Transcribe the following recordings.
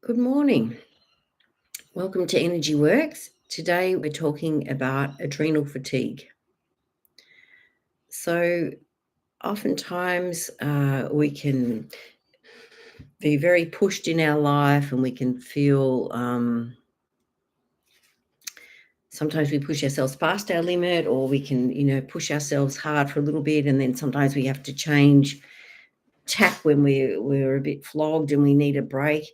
Good morning. Welcome to Energy Workz. Today we're talking about adrenal fatigue. So, oftentimes we can be very pushed in our life and we can feel sometimes we push ourselves past our limit, or we can, push ourselves hard for a little bit, and then sometimes we have to change tack when we're a bit flogged and we need a break.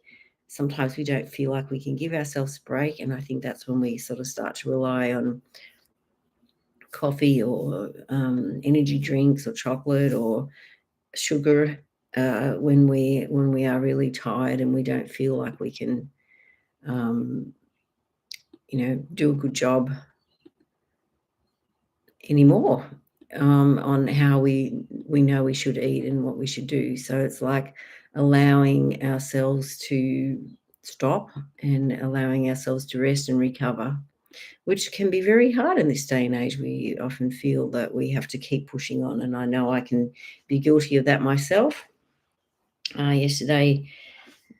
Sometimes we don't feel like we can give ourselves a break, and I think that's when we sort of start to rely on coffee or energy drinks or chocolate or sugar when we are really tired and we don't feel like we can um, do a good job anymore on how we know we should eat and what we should do. So it's like allowing ourselves to stop and allowing ourselves to rest and recover, which can be very hard in this day and age. We often feel that we have to keep pushing on, and I know I can be guilty of that myself. Yesterday,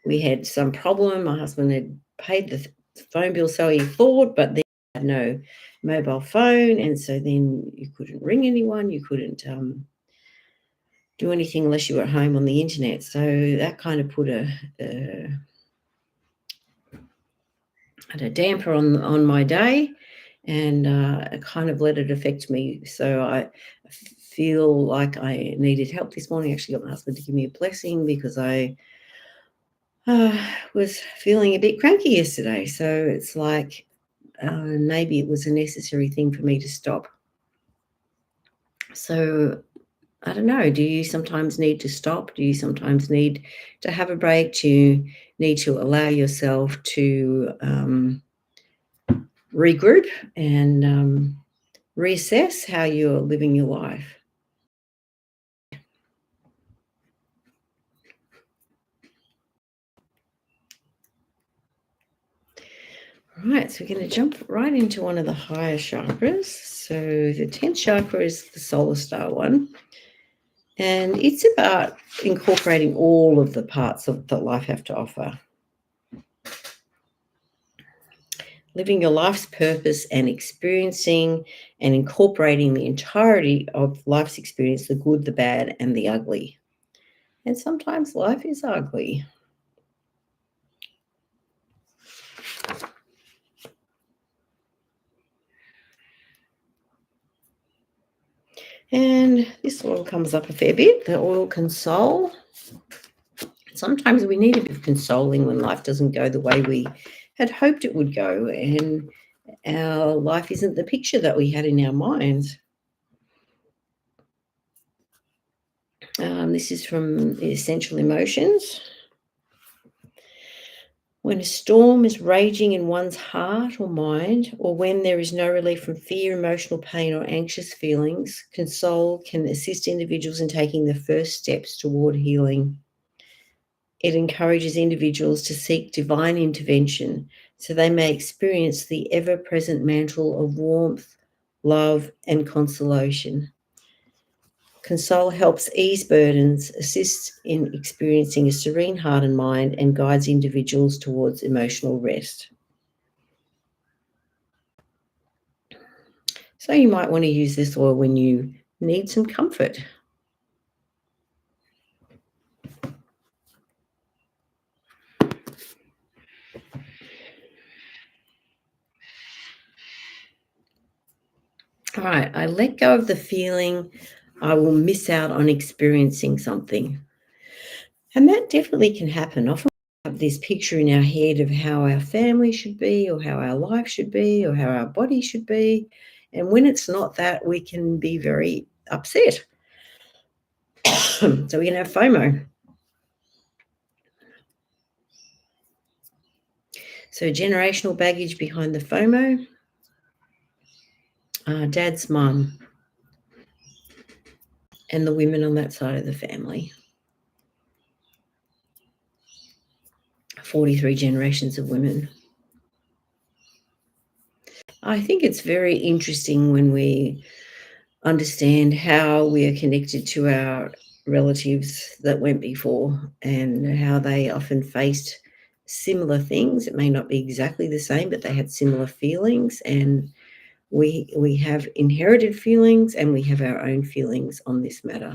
we had some problem. My husband had paid the phone bill, so he thought, but then had no mobile phone, and so then you couldn't ring anyone, you couldn't do anything unless you were at home on the internet. So that kind of put a damper on my day, and it kind of let it affect me. So I feel like I needed help this morning. I actually got my husband to give me a blessing because I was feeling a bit cranky yesterday. So it's like maybe it was a necessary thing for me to stop. So I don't know. Do you sometimes need to stop? Do you sometimes need to have a break? Do you need to allow yourself to regroup and reassess how you're living your life? Right, so we're going to jump right into one of the higher chakras. So the 10th chakra is the solar star one. And it's about incorporating all of the parts of that life have to offer. Living your life's purpose and experiencing and incorporating the entirety of life's experience, the good, the bad, and the ugly. And sometimes life is ugly. And this oil comes up a fair bit, the oil console. Sometimes we need a bit of consoling when life doesn't go the way we had hoped it would go, and our life isn't the picture that we had in our minds. This is from the Essential Emotions. When a storm is raging in one's heart or mind, or when there is no relief from fear, emotional pain, or anxious feelings, console can assist individuals in taking the first steps toward healing. It encourages individuals to seek divine intervention so they may experience the ever-present mantle of warmth, love, and consolation. Console helps ease burdens, assists in experiencing a serene heart and mind, and guides individuals towards emotional rest. So you might want to use this oil when you need some comfort. All right, I let go of the feeling I will miss out on experiencing something. And that definitely can happen. Often we have this picture in our head of how our family should be, or how our life should be, or how our body should be. And when it's not that, we can be very upset. So we can have FOMO. So generational baggage behind the FOMO. Dad's mum and the women on that side of the family. 43 generations of women. I think it's very interesting when we understand how we are connected to our relatives that went before, and how they often faced similar things. It may not be exactly the same, but they had similar feelings, and we have inherited feelings and we have our own feelings on this matter.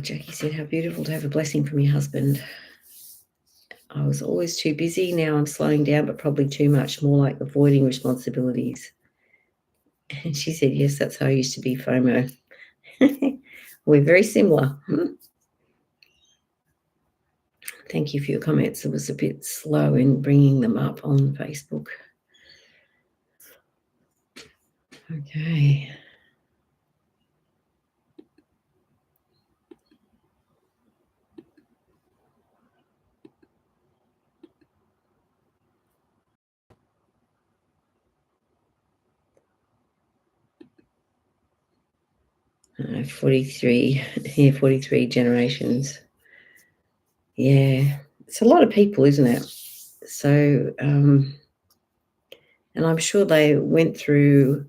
Jackie said, how beautiful to have a blessing from your husband. I was always too busy. Now I'm slowing down, but probably too much, more like avoiding responsibilities. And she said, yes, that's how I used to be, FOMO. We're very similar. Thank you for your comments. It was a bit slow in bringing them up on Facebook. Okay. Uh, 43, yeah, 43 generations. Yeah, it's a lot of people, isn't it? So, and I'm sure they went through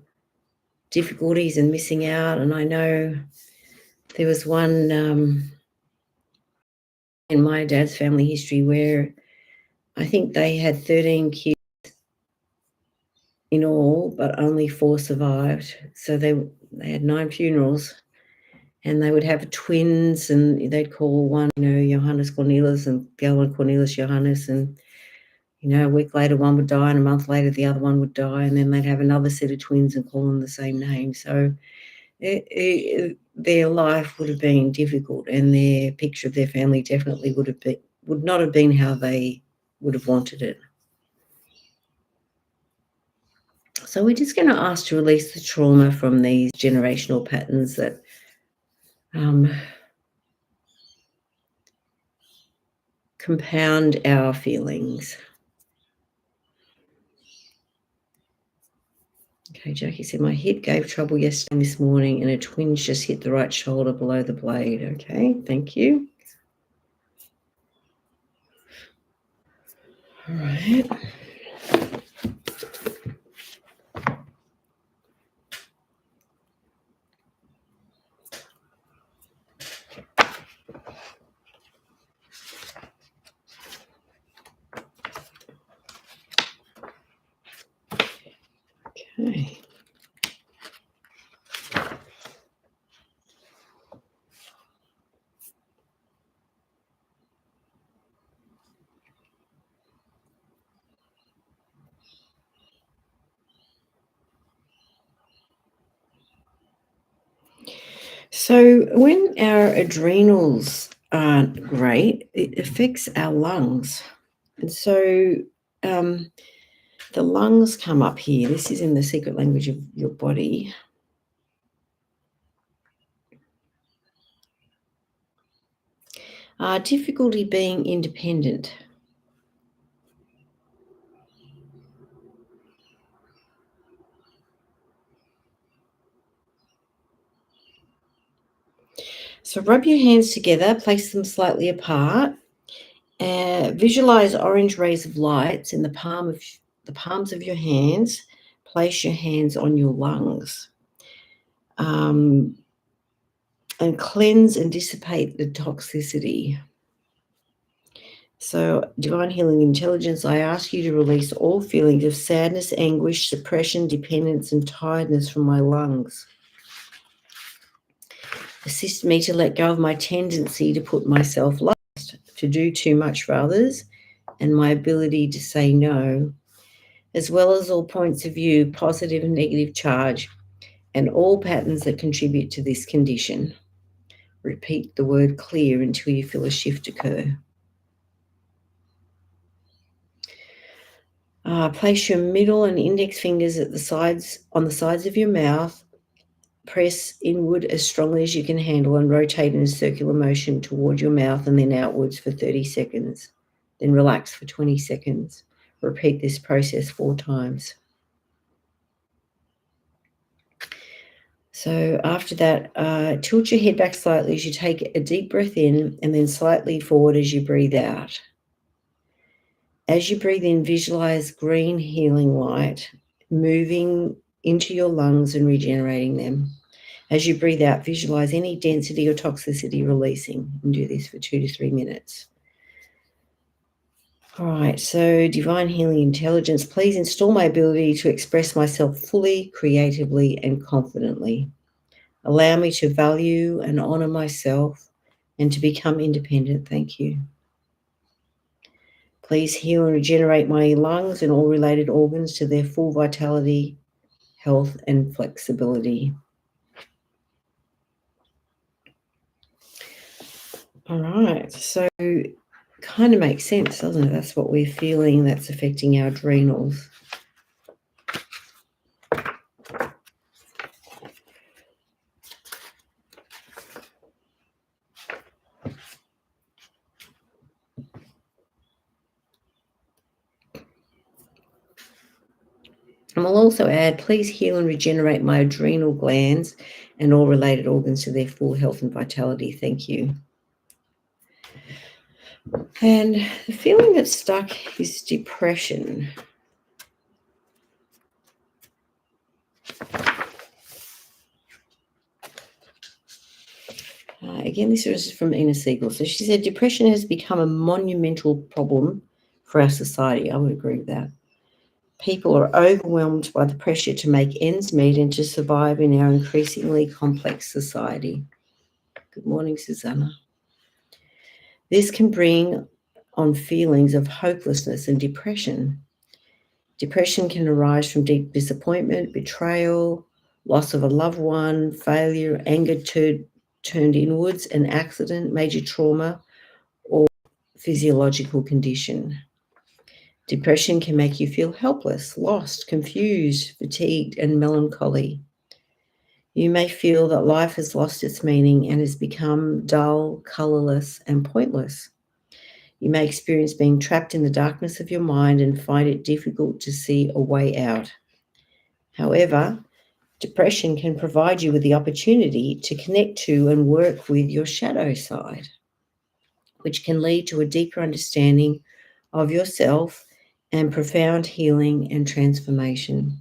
difficulties and missing out. And I know there was one in my dad's family history where I think they had 13 kids in all, but only 4 survived. So they had 9 funerals, and they would have twins, and they'd call one, Johannes Cornelis, and the other one Cornelis Johannes, and a week later one would die, and a month later the other one would die, and then they'd have another set of twins and call them the same name. So their life would have been difficult, and their picture of their family definitely would not have been how they would have wanted it. So we're just going to ask to release the trauma from these generational patterns that compound our feelings. Okay, Jackie said, my hip gave trouble yesterday and this morning, and a twinge just hit the right shoulder below the blade. Okay, thank you. All right. Okay. So when our adrenals aren't great, it affects our lungs. And so the lungs come up here. This is in the secret language of your body. Difficulty being independent. So rub your hands together, place them slightly apart. Visualize orange rays of lights in the palms of your hands. Place your hands on your lungs. And cleanse and dissipate the toxicity. So, Divine Healing Intelligence, I ask you to release all feelings of sadness, anguish, suppression, dependence, and tiredness from my lungs. Assist me to let go of my tendency to put myself last, to do too much for others, and my ability to say no, as well as all points of view, positive and negative charge, and all patterns that contribute to this condition. Repeat the word clear until you feel a shift occur. Place your middle and index fingers on the sides of your mouth. Press inward as strongly as you can handle and rotate in a circular motion toward your mouth and then outwards for 30 seconds. Then relax for 20 seconds. Repeat this process 4 times. So after that, tilt your head back slightly as you take a deep breath in, and then slightly forward as you breathe out. As you breathe in, visualize green healing light moving into your lungs and regenerating them. As you breathe out, visualize any density or toxicity releasing, and do this for 2 to 3 minutes. All right, so divine healing intelligence, please install my ability to express myself fully, creatively, and confidently. Allow me to value and honor myself and to become independent. Thank you. Please heal and regenerate my lungs and all related organs to their full vitality, health, and flexibility. All right, so kind of makes sense, doesn't it? That's what we're feeling that's affecting our adrenals. And we'll also add, please heal and regenerate my adrenal glands and all related organs to their full health and vitality. Thank you. And the feeling that's stuck is depression. Again, this is from Ina Siegel. So she said, depression has become a monumental problem for our society. I would agree with that. People are overwhelmed by the pressure to make ends meet and to survive in our increasingly complex society. Good morning, Susanna. This can bring on feelings of hopelessness and depression. Depression can arise from deep disappointment, betrayal, loss of a loved one, failure, anger turned inwards, an accident, major trauma, or physiological condition. Depression can make you feel helpless, lost, confused, fatigued, and melancholy. You may feel that life has lost its meaning and has become dull, colorless, and pointless. You may experience being trapped in the darkness of your mind and find it difficult to see a way out. However, depression can provide you with the opportunity to connect to and work with your shadow side, which can lead to a deeper understanding of yourself and profound healing and transformation.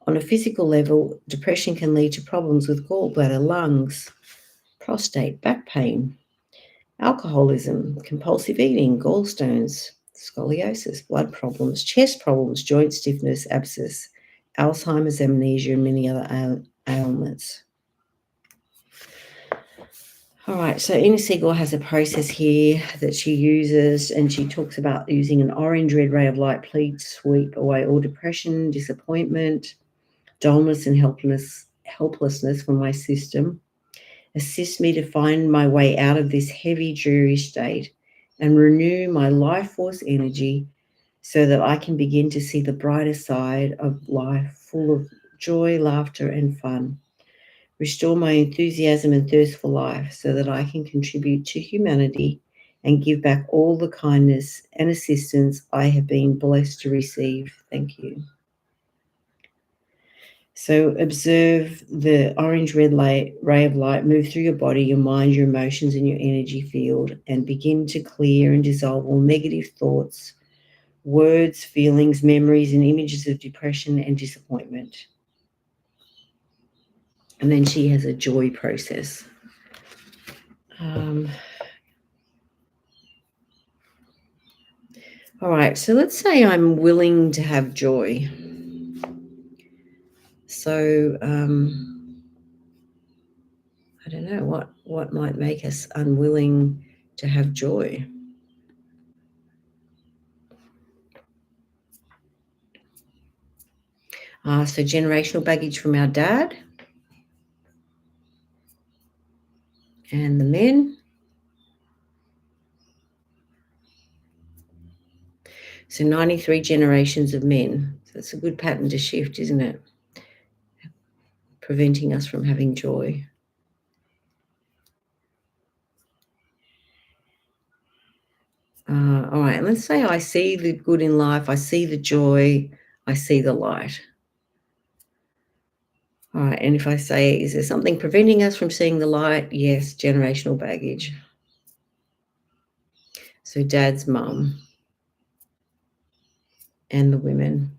On a physical level, depression can lead to problems with gallbladder, lungs, prostate, back pain, alcoholism, compulsive eating, gallstones, scoliosis, blood problems, chest problems, joint stiffness, abscess, Alzheimer's, amnesia, and many other ailments. All right, so Ina Siegel has a process here that she uses, and she talks about using an orange-red ray of light. Please sweep away all depression, disappointment, dullness, and helplessness from my system. Assist me to find my way out of this heavy, dreary state and renew my life force energy so that I can begin to see the brighter side of life, full of joy, laughter, and fun. Restore my enthusiasm and thirst for life so that I can contribute to humanity and give back all the kindness and assistance I have been blessed to receive. Thank you. So observe the orange-red ray of light move through your body, your mind, your emotions, and your energy field, and begin to clear and dissolve all negative thoughts, words, feelings, memories, and images of depression and disappointment. And then she has a joy process. All right, so let's say I'm willing to have joy. So I don't know what might make us unwilling to have joy. So generational baggage from our dad and the men. So 93 generations of men. So it's a good pattern to shift, isn't it? Preventing us from having joy. All right, and let's say I see the good in life, I see the joy, I see the light. All right, and if I say, is there something preventing us from seeing the light? Yes, generational baggage. So dad's mum. and the women.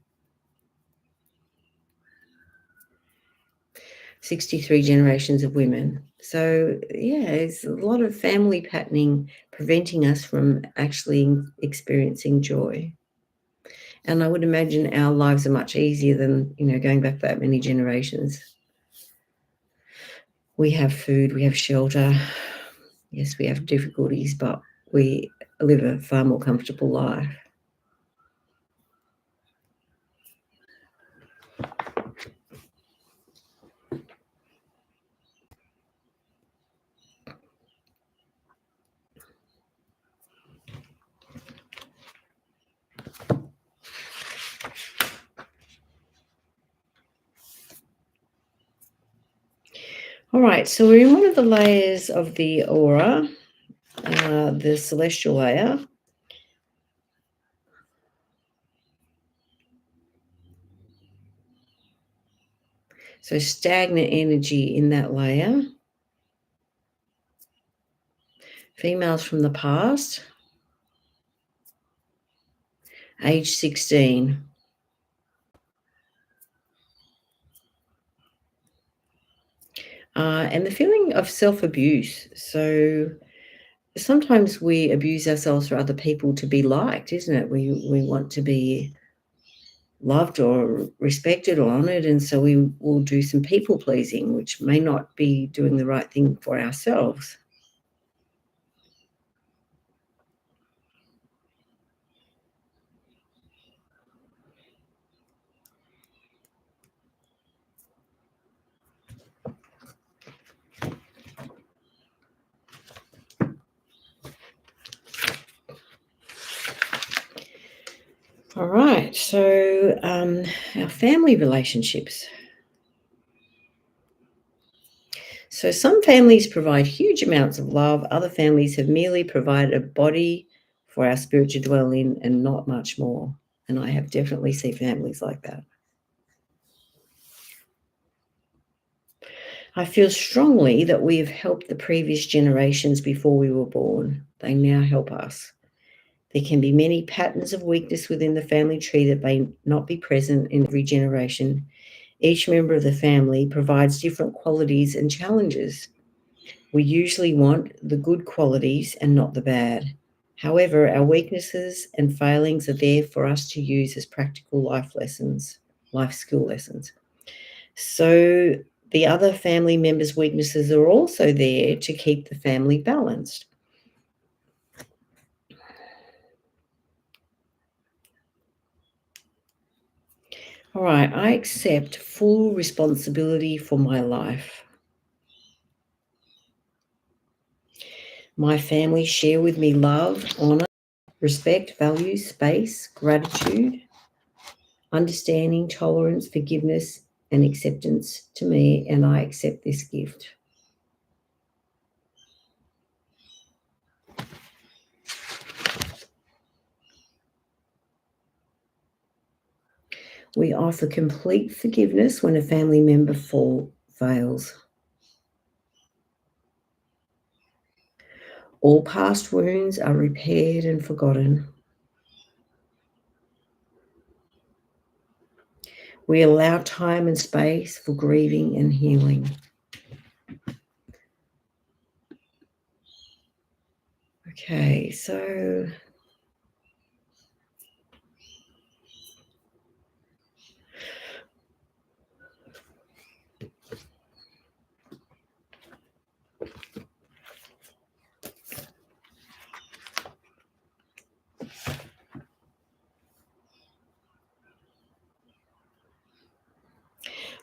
63 generations of women. So, yeah, it's a lot of family patterning preventing us from actually experiencing joy. And I would imagine our lives are much easier than, going back that many generations. We have food, we have shelter. Yes, we have difficulties, but we live a far more comfortable life. All right, so we're in one of the layers of the aura, the celestial layer. So stagnant energy in that layer. Females from the past, age 16. And the feeling of self-abuse. So sometimes we abuse ourselves for other people to be liked, isn't it? We want to be loved or respected or honoured, and so we will do some people pleasing, which may not be doing the right thing for ourselves. All right, so our family relationships. So some families provide huge amounts of love. Other families have merely provided a body for our spirit to dwell in and not much more. And I have definitely seen families like that. I feel strongly that we have helped the previous generations before we were born. They now help us. There can be many patterns of weakness within the family tree that may not be present in every generation. Each member of the family provides different qualities and challenges. We usually want the good qualities and not the bad. However, our weaknesses and failings are there for us to use as practical life lessons, life skill lessons. So the other family members' weaknesses are also there to keep the family balanced. All right, I accept full responsibility for my life. My family share with me love, honor, respect, values, space, gratitude, understanding, tolerance, forgiveness, and acceptance to me, and I accept this gift. We offer complete forgiveness when a family member fails. All past wounds are repaired and forgotten. We allow time and space for grieving and healing. Okay, so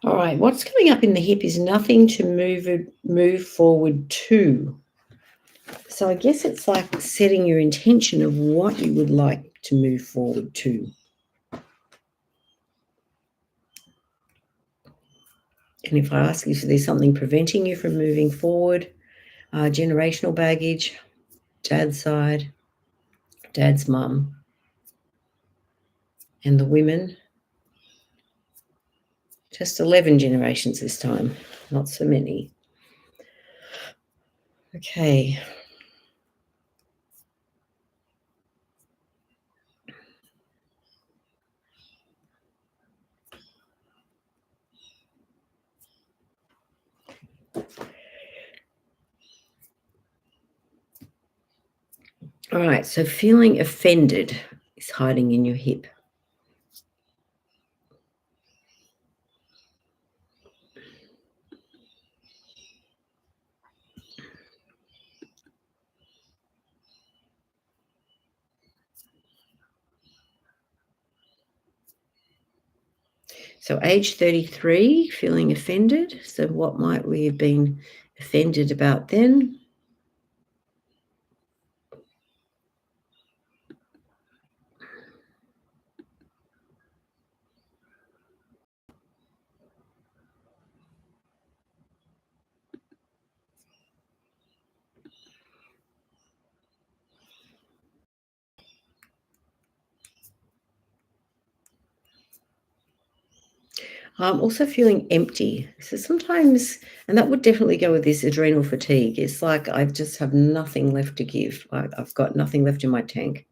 all right, what's coming up in the hip is nothing to move forward to. So I guess it's like setting your intention of what you would like to move forward to. And if I ask you if there's something preventing you from moving forward, generational baggage, dad's side, dad's mum, and the women, just 11 generations this time, not so many. Okay. All right, so feeling offended is hiding in your hip. So age 33, feeling offended. So what might we have been offended about then? Also feeling empty. So sometimes, and that would definitely go with this adrenal fatigue. It's like I just have nothing left to give. I've got nothing left in my tank.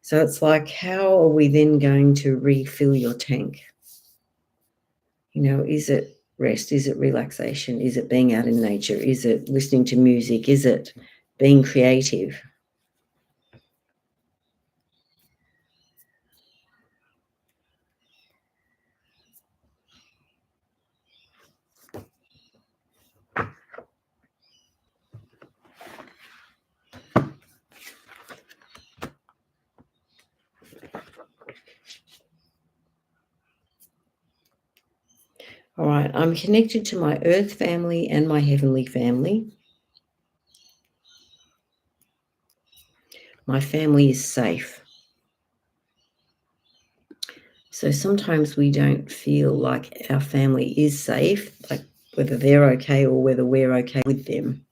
So it's like, how are we then going to refill your tank? Is it rest? Is it relaxation? Is it being out in nature? Is it listening to music? Is it being creative? All right, I'm connected to my earth family and my heavenly family. My family is safe. So sometimes we don't feel like our family is safe, like whether they're okay or whether we're okay with them.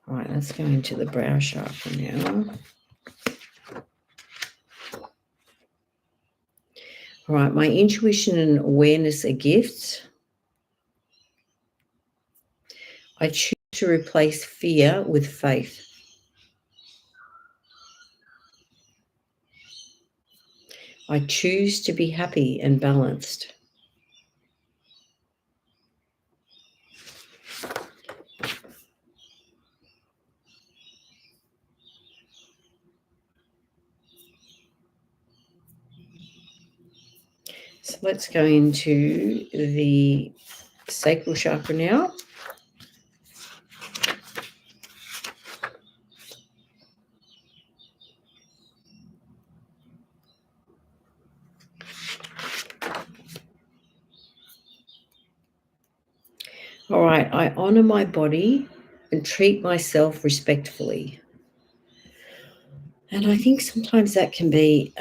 All right, let's go into the brow chakra now. All right, my intuition and awareness are gifts. I choose to replace fear with faith. I choose to be happy and balanced. So let's go into the sacral chakra now. All right, I honor my body and treat myself respectfully. And I think sometimes that can be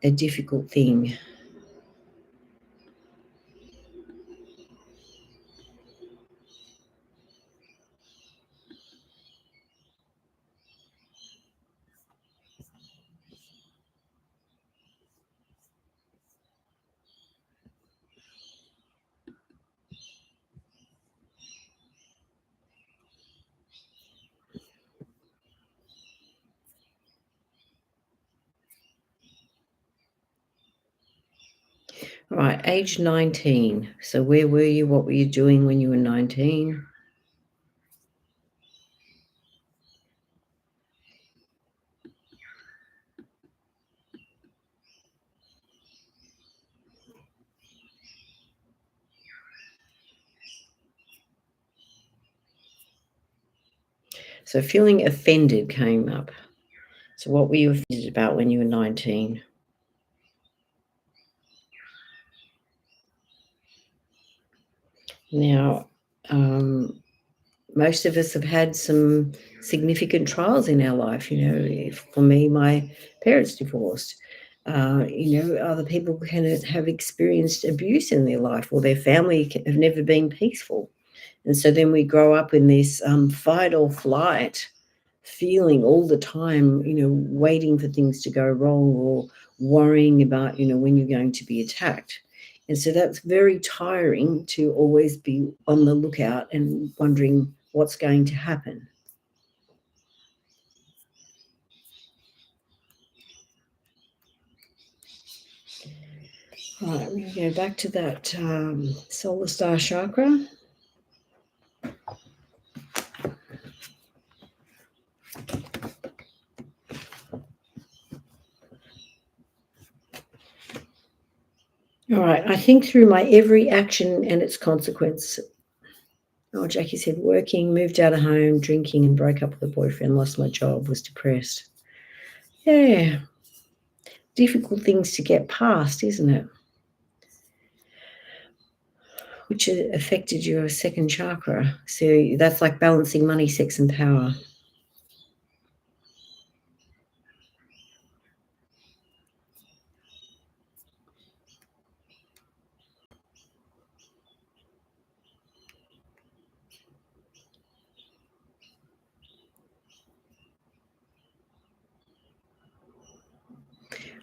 a difficult thing. All right, age 19. So where were you? What were you doing when you were 19? So feeling offended came up. So what were you offended about when you were 19? Now, most of us have had some significant trials in our life. For me, my parents divorced. Other people can have experienced abuse in their life, or their family have never been peaceful. And so then we grow up in this fight or flight feeling all the time, waiting for things to go wrong or worrying about, when you're going to be attacked. And so that's very tiring to always be on the lookout and wondering what's going to happen. All right, we're going to go back to that solar star chakra. All right. I think through my every action and its consequence. Oh, Jackie said, working, moved out of home, drinking, and broke up with a boyfriend, lost my job, was depressed. Yeah. Difficult things to get past, isn't it? Which affected your second chakra. So that's like balancing money, sex, and power.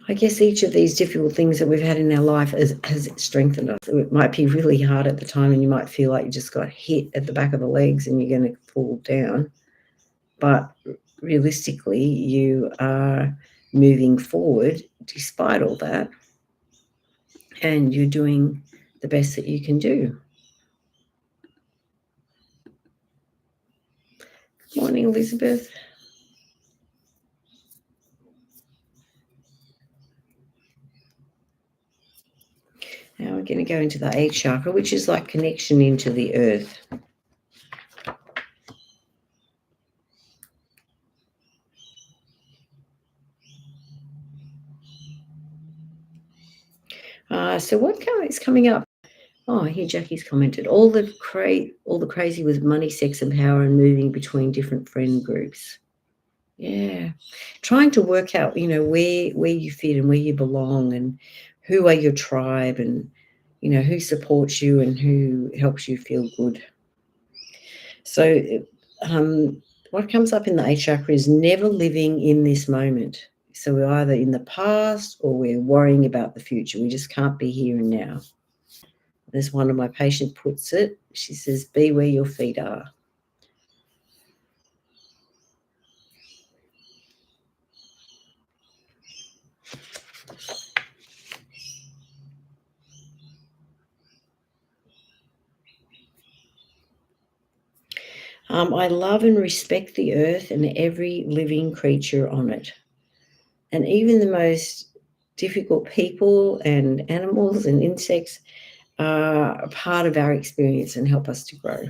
I guess each of these difficult things that we've had in our life has strengthened us. It might be really hard at the time and you might feel like you just got hit at the back of the legs and you're going to fall down. But realistically, you are moving forward despite all that, and you're doing the best that you can do. Good morning, Elizabeth. Now we're going to go into the 8th chakra, which is like connection into the earth. So what is coming up? Oh, here Jackie's commented. All the crazy with money, sex, and power, and moving between different friend groups. Yeah, trying to work out, where you fit and where you belong, and who are your tribe, and who supports you and who helps you feel good. So, what comes up in the 8th chakra is never living in this moment. So we're either in the past or we're worrying about the future. We just can't be here and now. As one of my patients puts it, she says, be where your feet are. I love and respect the earth and every living creature on it. And even the most difficult people and animals and insects are a part of our experience and help us to grow.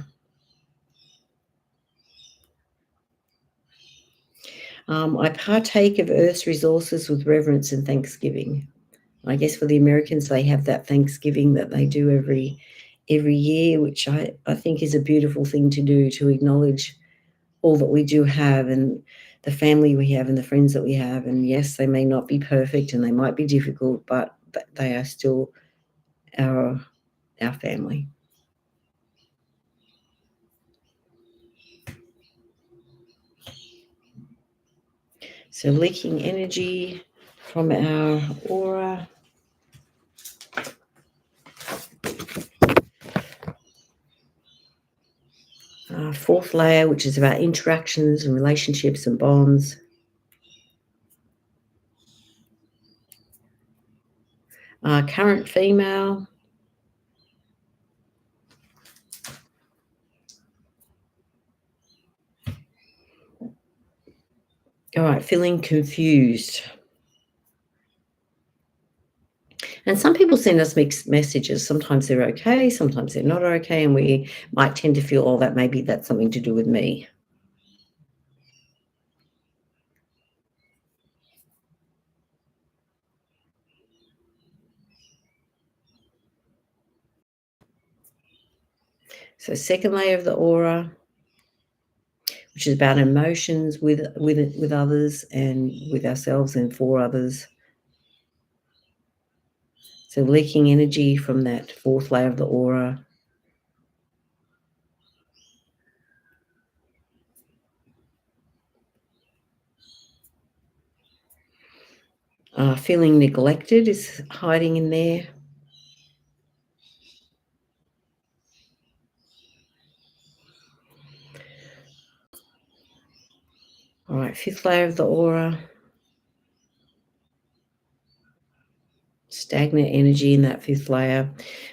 I partake of Earth's resources with reverence and thanksgiving. I guess for the Americans, they have that Thanksgiving that they do every year, which I think is a beautiful thing to do, to acknowledge all that we do have and the family we have and the friends that we have. And yes, they may not be perfect and they might be difficult, but they are still our family. So leaking energy from our aura. Fourth layer, which is about interactions and relationships and bonds. Current female. All right, feeling confused. And some people send us mixed messages. Sometimes they're okay, sometimes they're not okay, and we might tend to feel, oh, that maybe that's something to do with me. So second layer of the aura, which is about emotions with others and with ourselves and for others. So leaking energy from that fourth layer of the aura. Feeling neglected is hiding in there. All right, fifth layer of the aura. Stagnant energy in that fifth layer,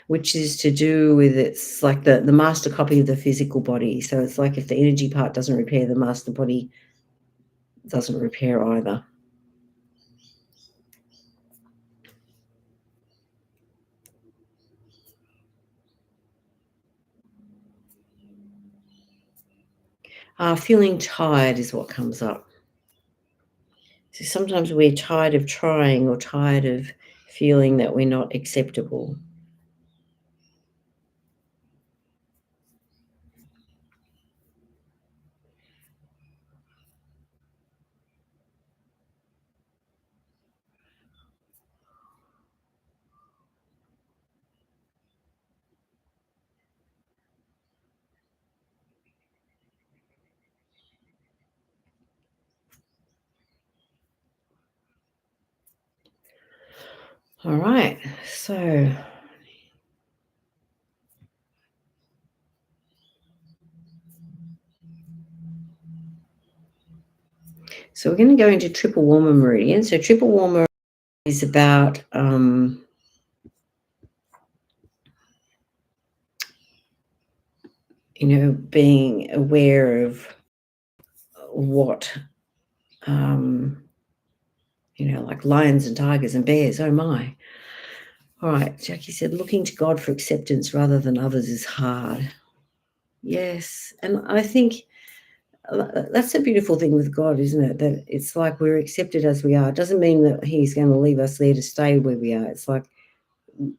which is to do with, it's like the master copy of the physical body. So it's like if the energy part doesn't repair, the master body doesn't repair either. Feeling tired is what comes up. So sometimes we're tired of trying or tired of feeling that we're not acceptable. All right. So we're going to go into triple warmer meridian. So triple warmer is about being aware of what like lions and tigers and bears. Oh my. All right. Jackie said looking to God for acceptance rather than others is hard. Yes. And I think that's a beautiful thing with God, isn't it? That it's like we're accepted as we are. It doesn't mean that He's going to leave us there to stay where we are. It's like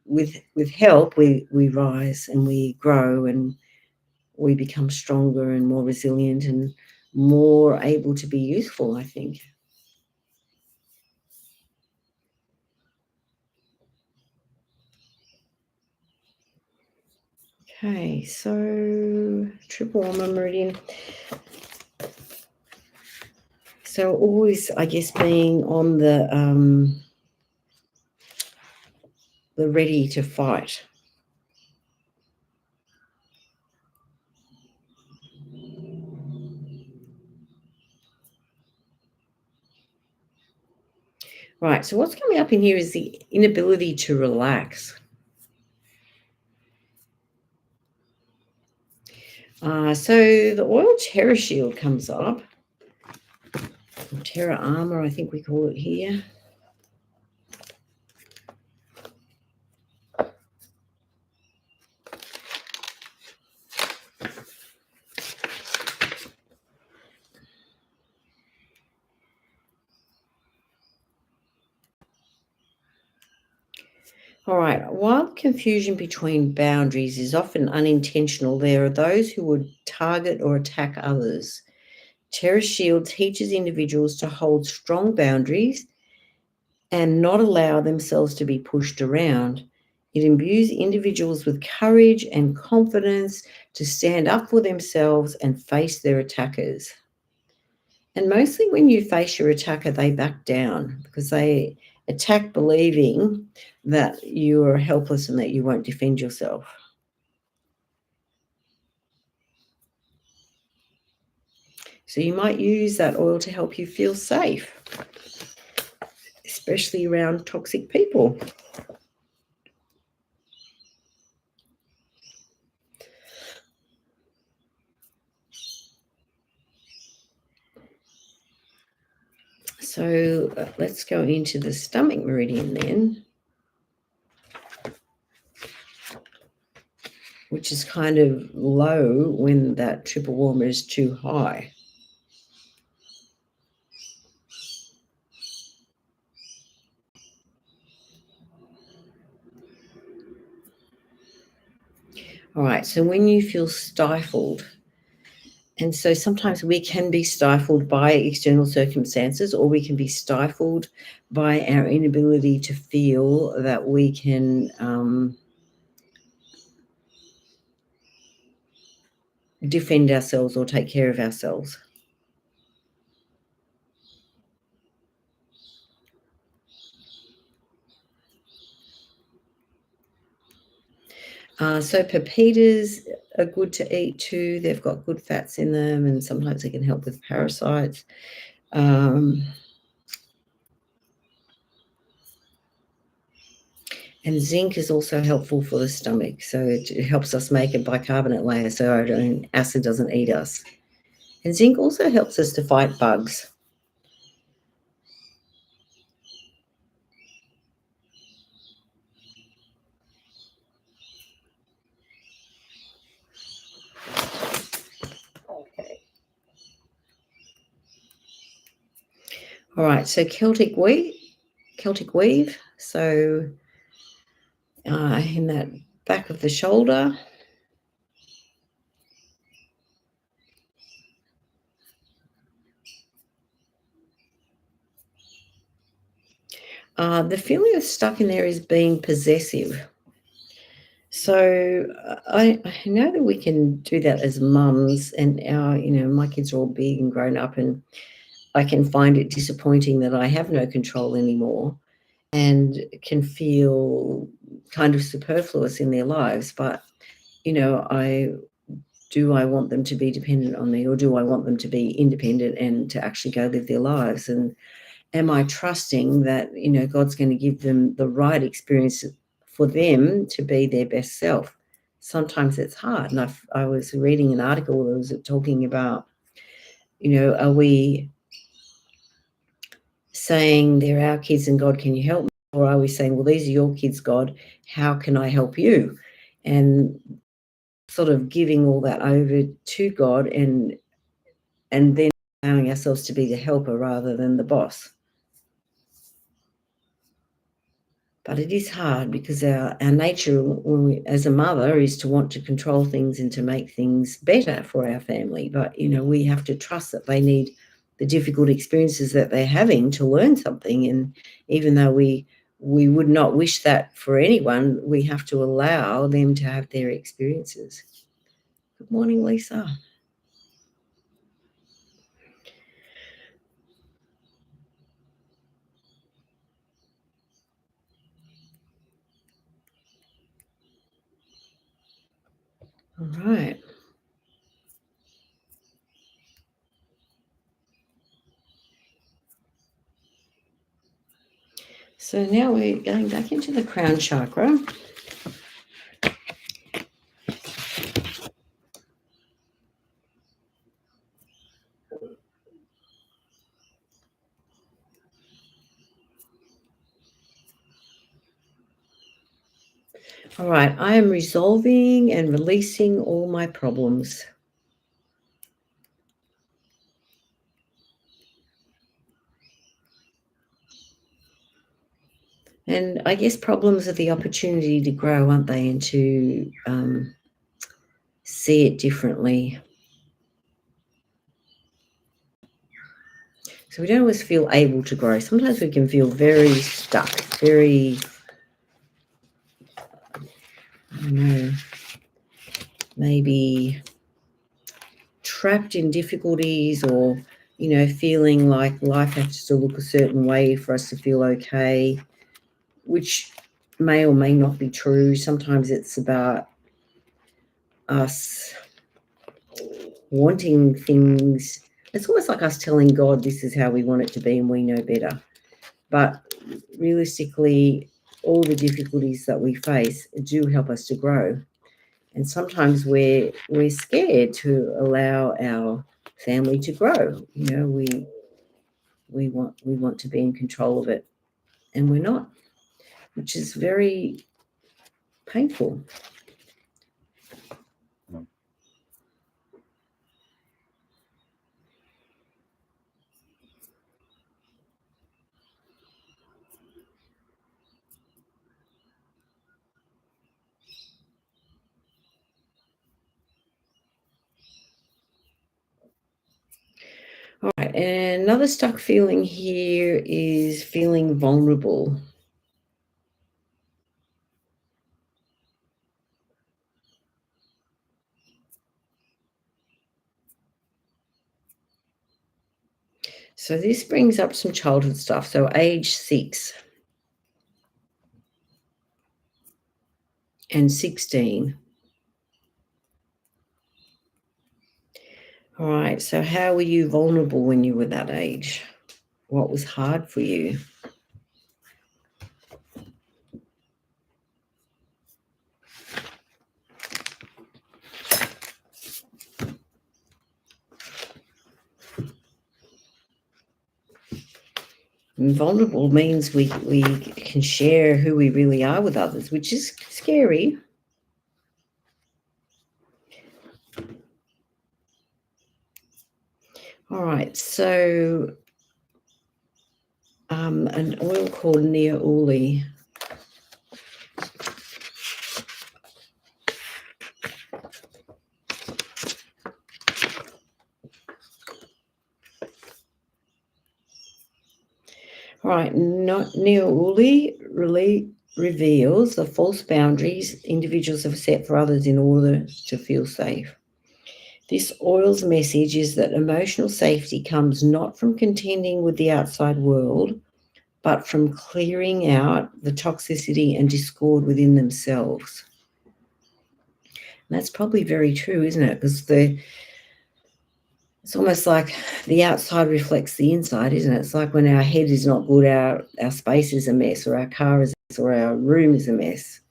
with help, we rise and we grow and we become stronger and more resilient and more able to be useful, I think. Okay, so triple warmer meridian. So always, I guess, being on the ready to fight. Right, so what's coming up in here is the inability to relax. So the oil Terra Shield comes up, or Terra Armor, I think we call it here. All right, while confusion between boundaries is often unintentional, there are those who would target or attack others. Terra Shield teaches individuals to hold strong boundaries and not allow themselves to be pushed around. It imbues individuals with courage and confidence to stand up for themselves and face their attackers. And mostly when you face your attacker, they back down because they attack believing that you are helpless and that you won't defend yourself. So you might use that oil to help you feel safe, especially around toxic people. So let's go into the stomach meridian then, which is kind of low when that triple warmer is too high. All right, so when you feel stifled, and so sometimes we can be stifled by external circumstances, or we can be stifled by our inability to feel that we can defend ourselves or take care of ourselves. So pepitas are good to eat too. They've got good fats in them, and sometimes they can help with parasites. And zinc is also helpful for the stomach. So it helps us make a bicarbonate layer so our own acid doesn't eat us. And zinc also helps us to fight bugs. Okay. All right, so Celtic weave. So in that back of the shoulder. The feeling of stuck in there is being possessive. So I know that we can do that as mums, and my kids are all big and grown up, and I can find it disappointing that I have no control anymore and can feel kind of superfluous in their lives. But, I want them to be dependent on me, or do I want them to be independent and to actually go live their lives? And am I trusting that, God's going to give them the right experience for them to be their best self? Sometimes it's hard. And I was reading an article that was talking about, are we saying they're our kids and God, can you help me? Or are we saying, well, these are your kids, God, how can I help you? And sort of giving all that over to God and then allowing ourselves to be the helper rather than the boss. But it is hard because our nature as a mother is to want to control things and to make things better for our family. But, we have to trust that they need the difficult experiences that they're having to learn something. And even though we would not wish that for anyone, we have to allow them to have their experiences. Good morning, Lisa. All right. So now we're going back into the crown chakra. All right, I am resolving and releasing all my problems. And I guess problems are the opportunity to grow, aren't they? And to see it differently. So we don't always feel able to grow. Sometimes we can feel very stuck, very, I don't know, maybe trapped in difficulties, or, feeling like life has to look a certain way for us to feel okay, which may or may not be true. Sometimes it's about us wanting things. It's almost like us telling God this is how we want it to be and we know better. But realistically, all the difficulties that we face do help us to grow. And sometimes we're scared to allow our family to grow. We want to be in control of it, and we're not, which is very painful. All right, and another stuck feeling here is feeling vulnerable. So this brings up some childhood stuff. So age 6 and 16. All right, so how were you vulnerable when you were that age? What was hard for you? And vulnerable means we can share who we really are with others, which is scary. All right, so an oil called Neauli. All right, Neauli really reveals the false boundaries individuals have set for others in order to feel safe. This oil's message is that emotional safety comes not from contending with the outside world, but from clearing out the toxicity and discord within themselves. And that's probably very true, isn't it? Because it's almost like the outside reflects the inside, isn't it? It's like when our head is not good, our space is a mess, or our car is a mess, or our room is a mess.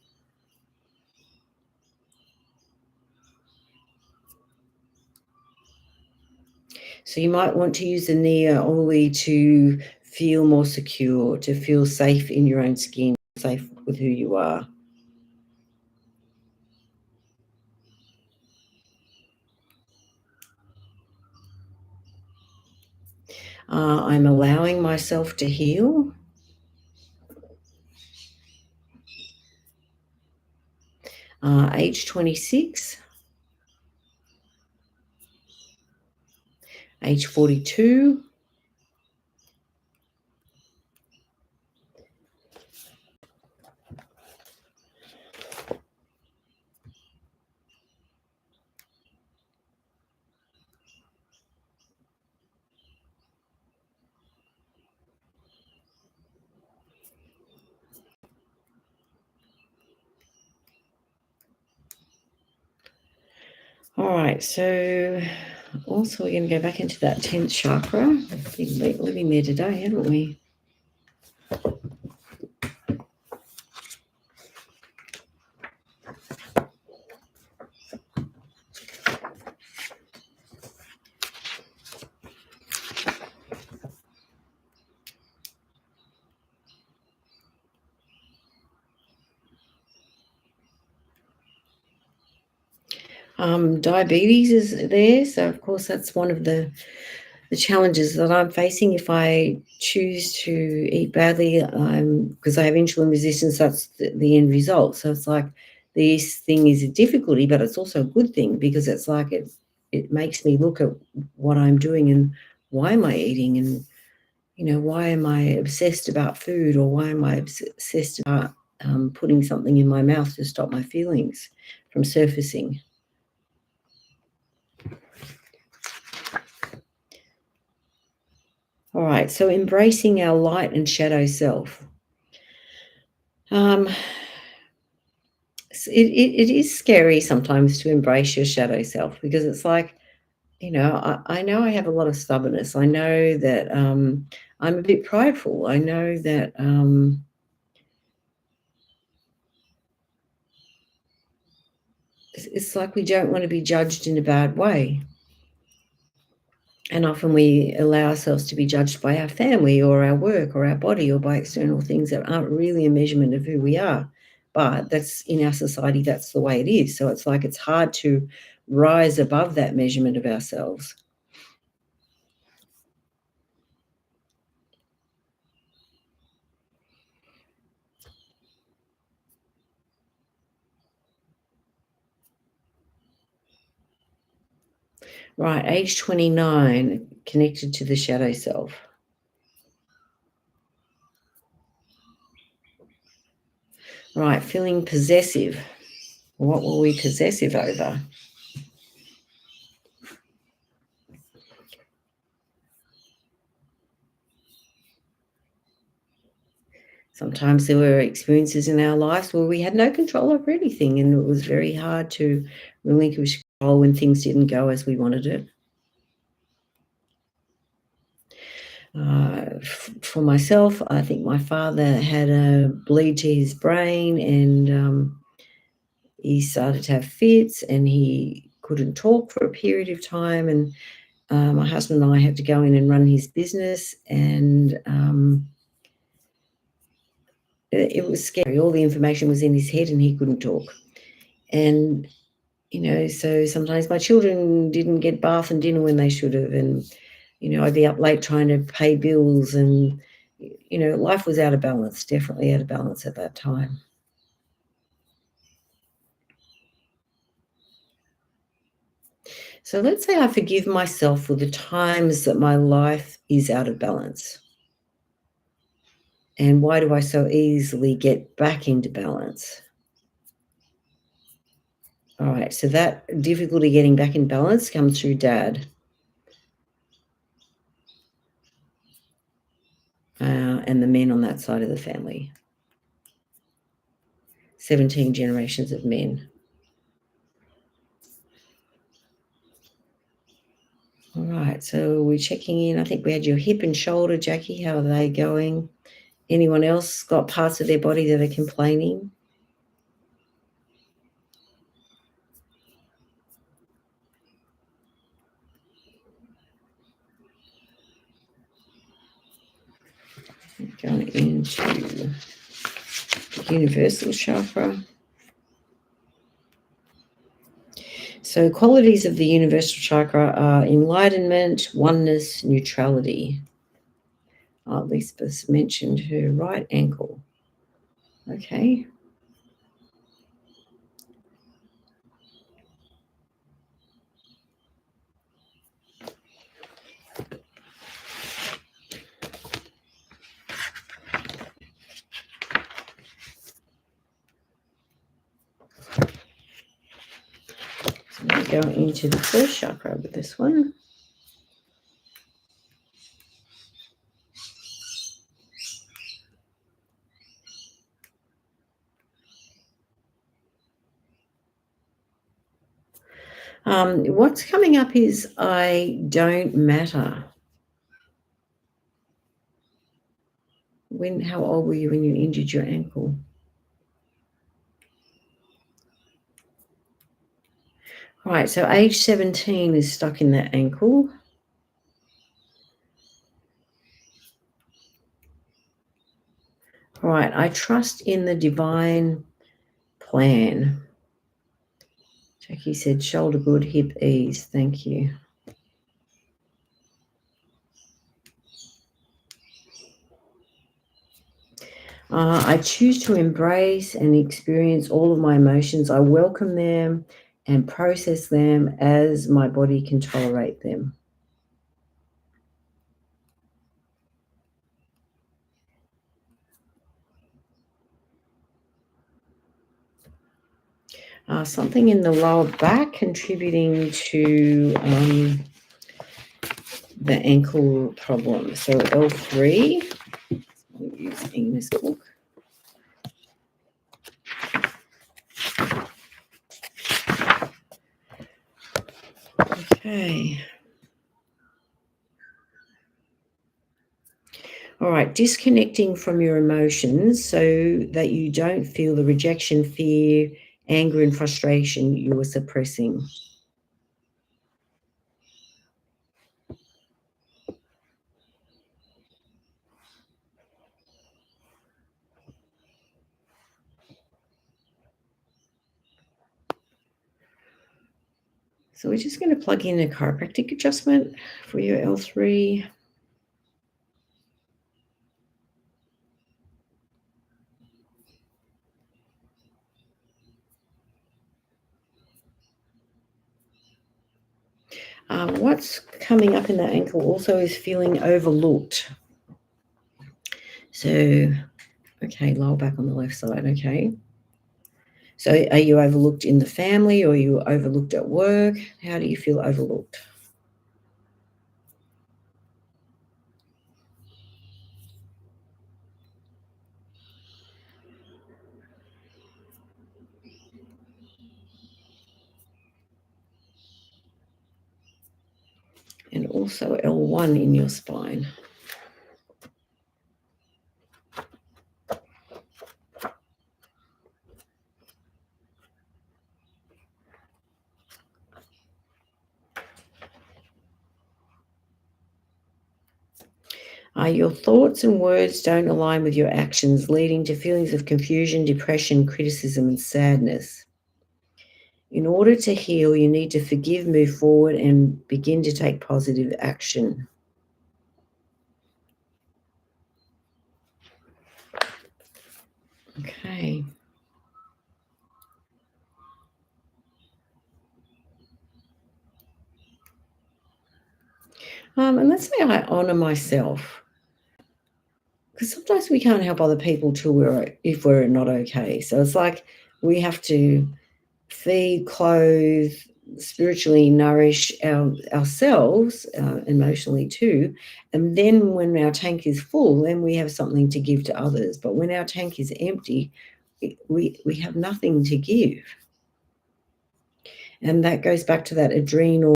So you might want to use the Neauli to feel more secure, to feel safe in your own skin, safe with who you are. I'm allowing myself to heal. Age 26, age 42, All right, so also we're going to go back into that 10th chakra. We've been living there today, haven't we? Diabetes is there, so of course that's one of the challenges that I'm facing if I choose to eat badly, because I have insulin resistance. That's the end result. So it's like this thing is a difficulty, but it's also a good thing because it's like it makes me look at what I'm doing and why am I eating, and why am I obsessed about food, or why am I obsessed about putting something in my mouth to stop my feelings from surfacing. All right, so embracing our light and shadow self. It is scary sometimes to embrace your shadow self, because it's like, I know I have a lot of stubbornness. I know that I'm a bit prideful. I know that it's like we don't want to be judged in a bad way. And often we allow ourselves to be judged by our family or our work or our body or by external things that aren't really a measurement of who we are. But that's in our society, that's the way it is. So it's like it's hard to rise above that measurement of ourselves. Right, age 29, connected to the shadow self. Right, feeling possessive. What were we possessive over? Sometimes there were experiences in our lives where we had no control over anything, and it was very hard to relinquish control when things didn't go as we wanted it. For myself, I think my father had a bleed to his brain, and he started to have fits, and he couldn't talk for a period of time, and my husband and I had to go in and run his business, and it was scary. All the information was in his head and he couldn't talk. And, so sometimes my children didn't get bath and dinner when they should have, and, I'd be up late trying to pay bills, and, life was out of balance, definitely out of balance at that time. So let's say I forgive myself for the times that my life is out of balance. And why do I so easily get back into balance? All right, so that difficulty getting back in balance comes through dad, and the men on that side of the family. 17 generations of men. All right, so we're checking in. I think we had your hip and shoulder, Jackie. How are they going? Anyone else got parts of their body that are complaining? Going into the universal chakra. So qualities of the universal chakra are enlightenment, oneness, neutrality. Lisbeth mentioned her right ankle. Okay. So we'll go into the first chakra with this one. What's coming up is I don't matter. How old were you when you injured your ankle? All right, so age 17 is stuck in that ankle. All right, I trust in the divine plan. Jackie said shoulder good, hip ease. Thank you. I choose to embrace and experience all of my emotions. I welcome them and process them as my body can tolerate them. Something in the lower back contributing to the ankle problem. So L3, I'll use Ingm's book. Okay. All right, disconnecting from your emotions so that you don't feel the rejection, fear, anger, and frustration you are suppressing. So we're just going to plug in a chiropractic adjustment for your L3. What's coming up in that ankle also is feeling overlooked. So, okay, lower back on the left side, okay. So are you overlooked in the family or are you overlooked at work? How do you feel overlooked? And also L1 in your spine. Your thoughts and words don't align with your actions, leading to feelings of confusion, depression, criticism, and sadness. In order to heal, you need to forgive, move forward, and begin to take positive action. Okay. And let's say I honour myself, because sometimes we can't help other people till if we're not okay. So it's like we have to feed, clothe, spiritually nourish ourselves, emotionally too. And then when our tank is full, then we have something to give to others. But when our tank is empty, we have nothing to give. And that goes back to that adrenal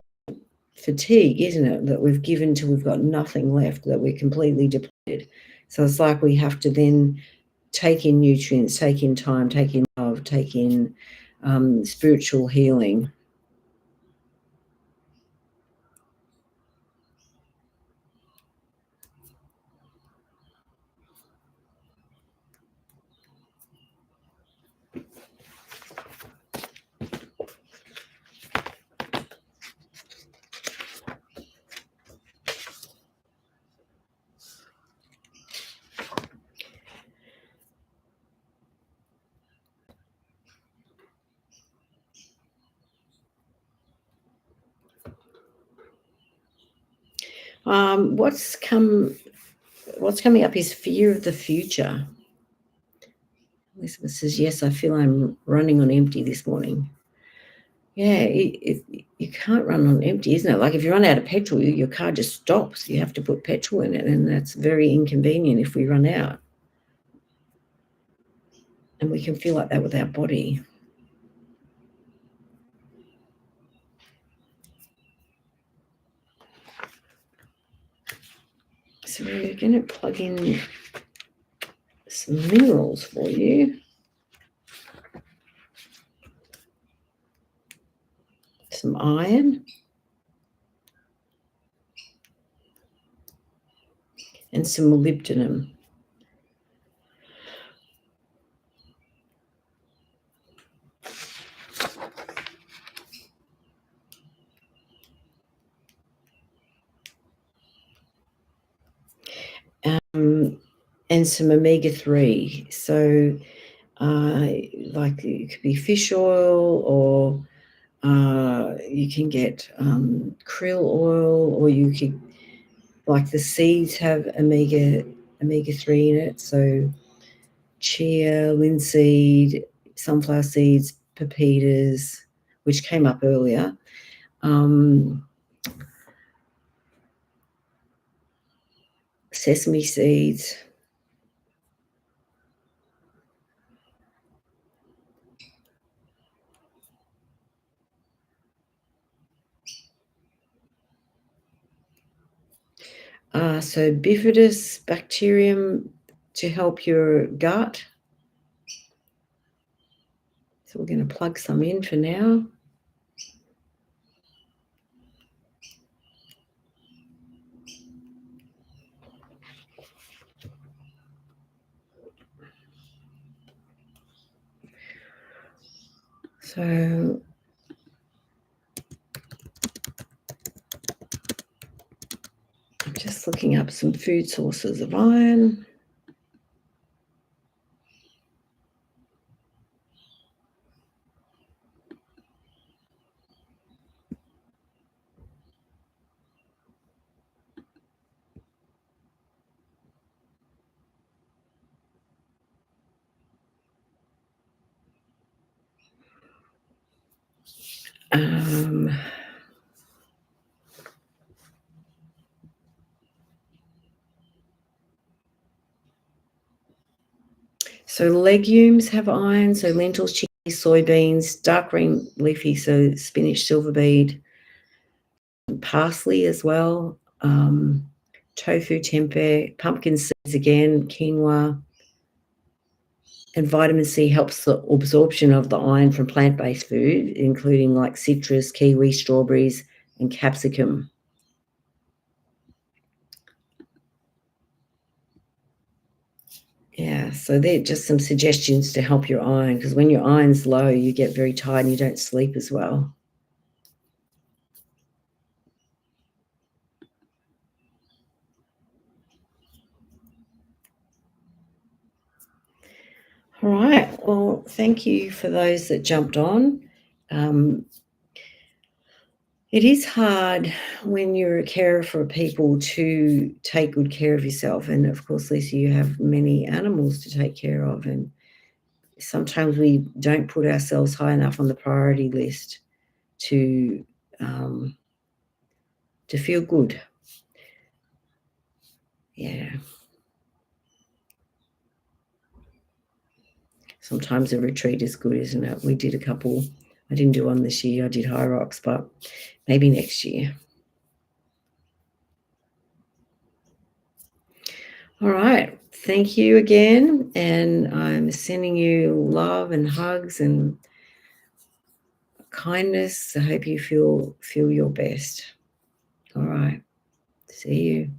fatigue, isn't it? That we've given till we've got nothing left, that we're completely depleted. So it's like we have to then take in nutrients, take in time, take in love, take in spiritual healing. Um, what's come what's coming up is fear of the future. Elizabeth says, yes, I feel I'm running on empty this morning. Yeah, you can't run on empty, isn't it? Like if you run out of petrol, your car just stops. You have to put petrol in it, and that's very inconvenient if we run out. And we can feel like that with our body. So we're going to plug in some minerals for you. Some iron and some molybdenum. And some omega-3. So like it could be fish oil, or you can get krill oil, or you could, like the seeds have omega-3 in it. So chia, linseed, sunflower seeds, pepitas, which came up earlier. Sesame seeds. So bifidus bacterium to help your gut. So we're going to plug some in for now. So I'm just looking up some food sources of iron. So legumes have iron, so lentils, chickpeas, soybeans, dark green leafy, so spinach, silver beet, parsley as well, tofu, tempeh, pumpkin seeds again, quinoa. And vitamin C helps the absorption of the iron from plant-based food, including like citrus, kiwi, strawberries, and capsicum. Yeah, so they're just some suggestions to help your iron, because when your iron's low, you get very tired and you don't sleep as well. All right. Well, thank you for those that jumped on. Um, it is hard when you're a carer for people to take good care of yourself. And of course, Lisa, you have many animals to take care of. And sometimes we don't put ourselves high enough on the priority list to um, feel good. Yeah. Sometimes a retreat is good, isn't it? We did a couple. I didn't do one this year. I did High Rocks, but maybe next year. All right. Thank you again. And I'm sending you love and hugs and kindness. I hope you feel your best. All right. See you.